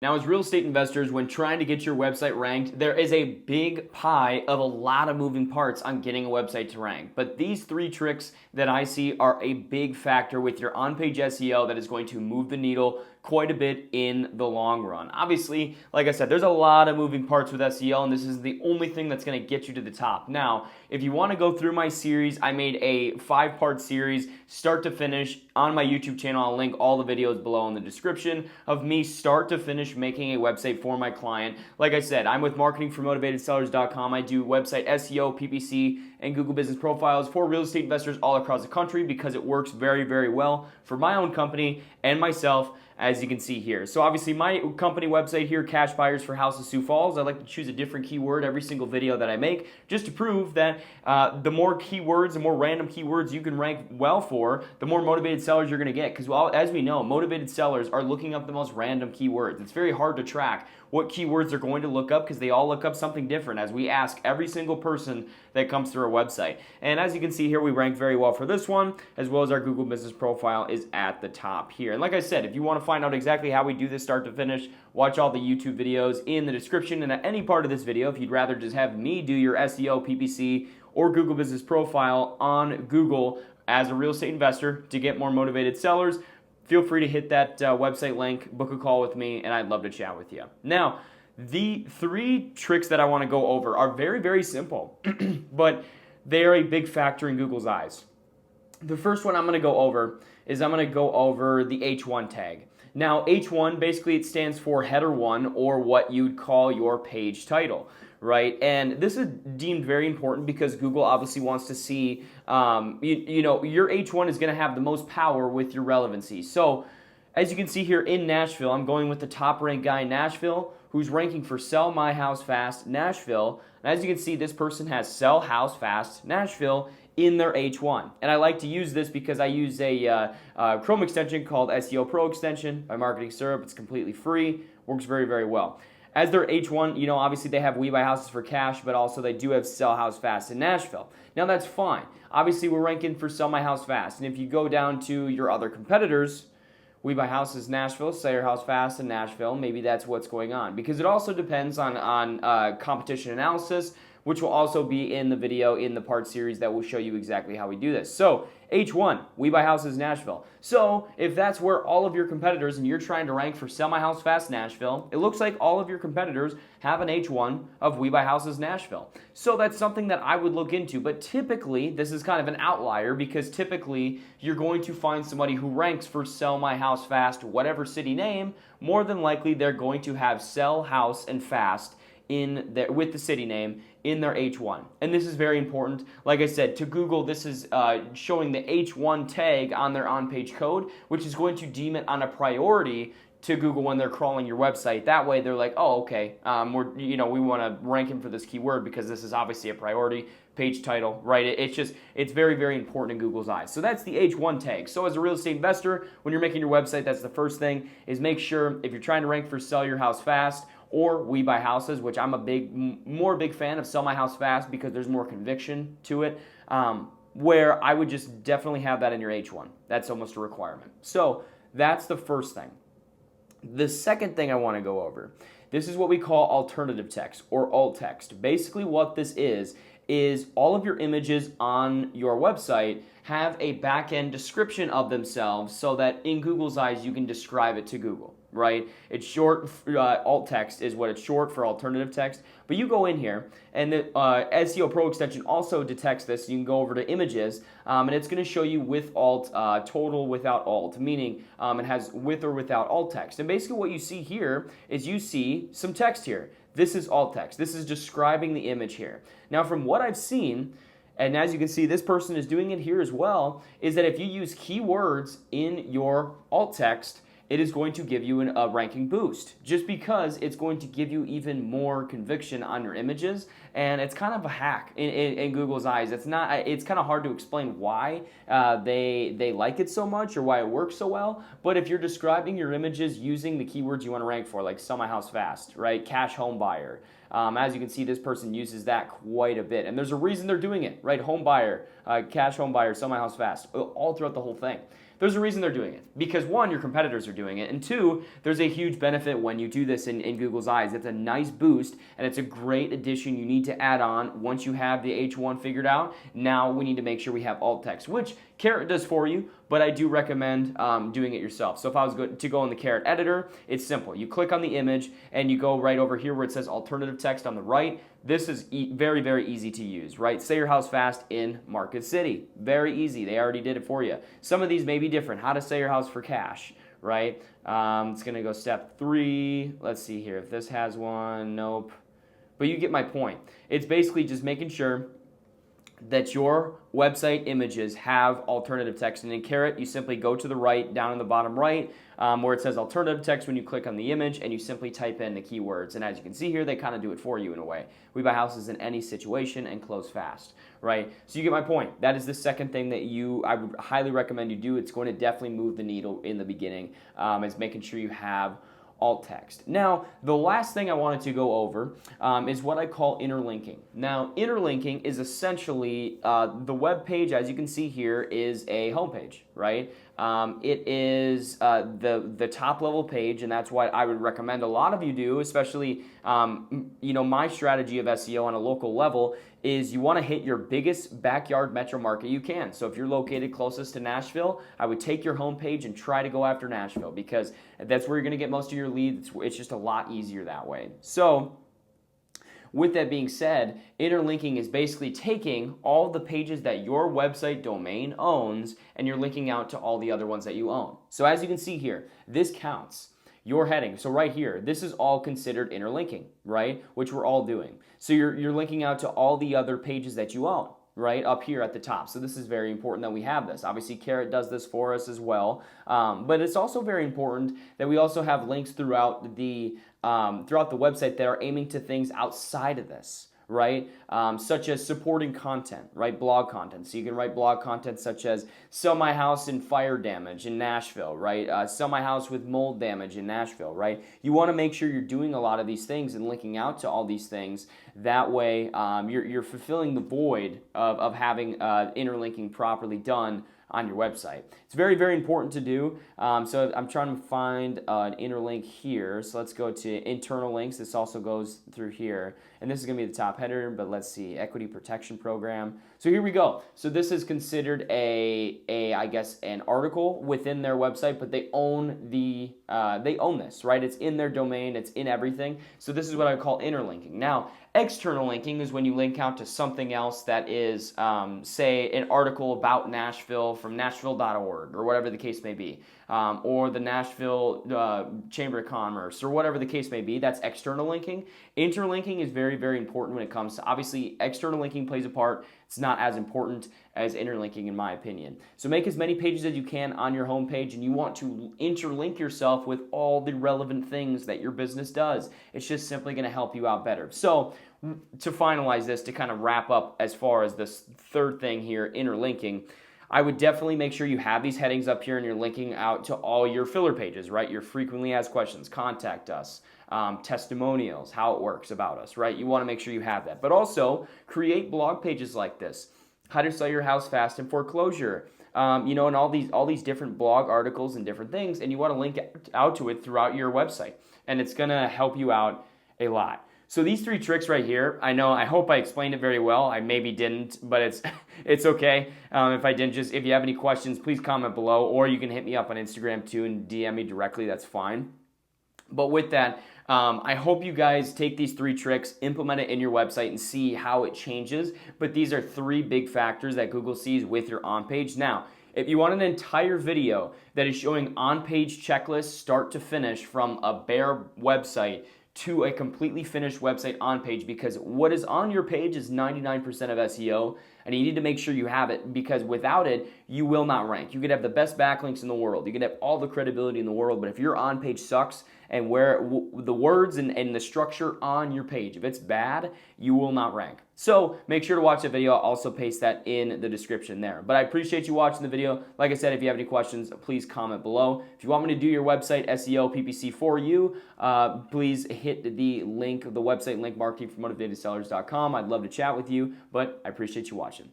Now, as real estate investors, when trying to get your website ranked, there is a big pie of a lot of moving parts on getting a website to rank. But these 3 tricks that I see are a big factor with your on-page SEO that is going to move the needle quite a bit in the long run. Obviously, like I said, there's a lot of moving parts with SEO, and this is the only thing that's going to get you to the top. Now, if you want to go through my series, I made a 5-part series, start to finish, on my YouTube channel. I'll link all the videos below in the description of me start to finish making a website for my client. Like I said, I'm with marketingformotivatedsellers.com. I do website SEO, PPC, and Google Business Profiles for real estate investors all across the country because it works very, very well for my own company and myself, as you can see here. So obviously my company website here, Cash Buyers for House of Sioux Falls, I like to choose a different keyword every single video that I make just to prove that the more keywords, the more random keywords you can rank well for, the more motivated sellers you're going to get. Because as we know, motivated sellers are looking up the most random keywords. It's very hard to track what keywords they're going to look up because they all look up something different as we ask every single person that comes through our website. And as you can see here, we rank very well for this one, as well as our Google Business Profile is at the top here. And like I said, if you want to find out exactly how we do this start to finish, watch all the YouTube videos in the description. And at any part of this video, if you'd rather just have me do your SEO, PPC, or Google Business Profile on Google as a real estate investor to get more motivated sellers, feel free to hit that website link, book a call with me, and I'd love to chat with you. Now, the 3 tricks that I want to go over are very, very simple, but they are a big factor in Google's eyes. The first one I'm going to go over is I'm going to go over the H1 tag. Now, H1, basically it stands for header 1, or what you'd call your page title, right? And this is deemed very important because Google obviously wants to see, you know, your H1 is going to have the most power with your relevancy. So, as you can see here in Nashville, I'm going with the top ranked guy in Nashville who's ranking for Sell My House Fast Nashville. And as you can see, this person has Sell House Fast Nashville in their H1. And I like to use this because I use a Chrome extension called SEO Pro extension by Marketing Syrup. It's completely free, works very, very well. As their H1, you know, obviously they have We Buy Houses for Cash, but also they do have Sell House Fast in Nashville. Now that's fine. Obviously we're ranking for Sell My House Fast. And if you go down to your other competitors, We Buy Houses Nashville, Sell Your House Fast in Nashville, maybe that's what's going on. Because it also depends on competition analysis, which will also be in the video in the part series that will show you exactly how we do this. So H1, We Buy Houses Nashville. So if that's where all of your competitors and you're trying to rank for Sell My House Fast Nashville, it looks like all of your competitors have an H1 of We Buy Houses Nashville. So that's something that I would look into. But typically, this is kind of an outlier because typically you're going to find somebody who ranks for Sell My House Fast, whatever city name, more than likely they're going to have Sell House and Fast in their, with the city name in their H1. And this is very important. Like I said, to Google, this is showing the H1 tag on their on-page code, which is going to deem it on a priority to Google when they're crawling your website. That way they're like, oh, okay, we want to rank him for this keyword because this is obviously a priority page title, right? It's very, very important in Google's eyes. So that's the H1 tag. So as a real estate investor, when you're making your website, that's the first thing, is make sure if you're trying to rank for Sell Your House Fast or We Buy Houses, which I'm a big fan of Sell My House Fast because there's more conviction to it, where I would just definitely have that in your H1. That's almost a requirement. So that's the first thing. The second thing I want to go over, this is what we call alternative text or alt text. Basically what this is all of your images on your website have a back-end description of themselves so that in Google's eyes you can describe it to Google, right? It's short, alt text is what it's short for, alternative text. But you go in here and the SEO Pro extension also detects this. You can go over to images and it's going to show you with alt, total without alt, meaning it has with or without alt text. And basically what you see here is you see some text here. This is alt text. This is describing the image here. Now from what I've seen, and as you can see, this person is doing it here as well, is that if you use keywords in your alt text, it is going to give you a ranking boost just because it's going to give you even more conviction on your images. And it's kind of a hack in Google's eyes. It's kind of hard to explain why they like it so much or why it works so well. But if you're describing your images using the keywords you want to rank for, like Sell My House Fast, right? Cash home buyer. As you can see, this person uses that quite a bit. And there's a reason they're doing it, right? Home buyer, cash home buyer, Sell My House Fast, all throughout the whole thing. There's a reason they're doing it. Because one, your competitors are doing it, and two, there's a huge benefit when you do this in Google's eyes. It's a nice boost, and it's a great addition you need to add on once you have the H1 figured out. Now we need to make sure we have alt text, which Carrot does for you, but I do recommend doing it yourself. So if I was to go in the Carrot editor, it's simple. You click on the image, and you go right over here where it says alternative text on the right. This is very, very easy to use, right? Say your house fast in Market City. Very easy. They already did it for you. Some of these may be different. How to say your house for cash, right? It's going to go step 3. Let's see here. If this has one, nope. But you get my point. It's basically just making sure that your website images have alternative text. And in Carrot, you simply go to the right, down in the bottom right, where it says alternative text when you click on the image, and you simply type in the keywords. And as you can see here, they kind of do it for you in a way. We buy houses in any situation and close fast, right? So you get my point. That is the second thing that I would highly recommend you do. It's going to definitely move the needle in the beginning, is making sure you have alt text. Now, the last thing I wanted to go over is what I call interlinking. Now, interlinking is essentially the web page, as you can see here, is a homepage, right? It is the top level page, and that's what I would recommend a lot of you do, especially my strategy of SEO on a local level is you want to hit your biggest backyard metro market you can. So if you're located closest to Nashville, I would take your homepage and try to go after Nashville because that's where you're going to get most of your leads. It's just a lot easier that way. So with that being said, interlinking is basically taking all the pages that your website domain owns and you're linking out to all the other ones that you own. So as you can see here, this counts. Your heading, so right here, this is all considered interlinking, right? Which we're all doing. So you're linking out to all the other pages that you own, right? Up here at the top. So this is very important that we have this. Obviously, Carrot does this for us as well. But it's also very important that we also have links throughout the website that are aiming to things outside of this, right? Such as supporting content, right? Blog content. So you can write blog content such as sell my house in fire damage in Nashville, right? Sell my house with mold damage in Nashville, right? You want to make sure you're doing a lot of these things and linking out to all these things. That way, you're fulfilling the void of having interlinking properly done on your website. It's very, very important to do. So I'm trying to find an interlink here. So let's go to internal links. This also goes through here. And this is going to be the top header, but let's see, equity protection program. So here we go. So this is considered I guess, an article within their website, but they own this, right? It's in their domain. It's in everything. So this is what I call interlinking. Now, external linking is when you link out to something else that is, say, an article about Nashville from Nashville.org or whatever the case may be, or the Nashville Chamber of Commerce or whatever the case may be. That's external linking. Interlinking is very, very important when it comes to, obviously, external linking plays a part. It's not as important as interlinking in my opinion. So make as many pages as you can on your homepage, and you want to interlink yourself with all the relevant things that your business does. It's just simply going to help you out better. So to finalize this, to kind of wrap up as far as this third thing here, interlinking, I would definitely make sure you have these headings up here and you're linking out to all your filler pages, right? Your frequently asked questions, contact us, testimonials, how it works about us, right? You want to make sure you have that. But also create blog pages like this. How to sell your house fast in foreclosure, and all these different blog articles and different things, and you want to link out to it throughout your website. And it's going to help you out a lot. So these 3 tricks right here, I hope I explained it very well. I maybe didn't, but it's okay. If I didn't, if you have any questions, please comment below, or you can hit me up on Instagram too and DM me directly. That's fine. But with that, I hope you guys take these 3 tricks, implement it in your website, and see how it changes. But these are 3 big factors that Google sees with your on-page. Now, if you want an entire video that is showing on-page checklists start to finish from a bare website to a completely finished website on page, because what is on your page is 99% of SEO, and you need to make sure you have it, because without it, you will not rank. You could have the best backlinks in the world. You could have all the credibility in the world, but if your on page sucks and where the words and the structure on your page, if it's bad, you will not rank. So make sure to watch the video. I'll also paste that in the description there. But I appreciate you watching the video. Like I said, if you have any questions, please comment below. If you want me to do your website SEO PPC for you, please hit the link, the website link, marketingformotivatedsellers.com. I'd love to chat with you, but I appreciate you watching.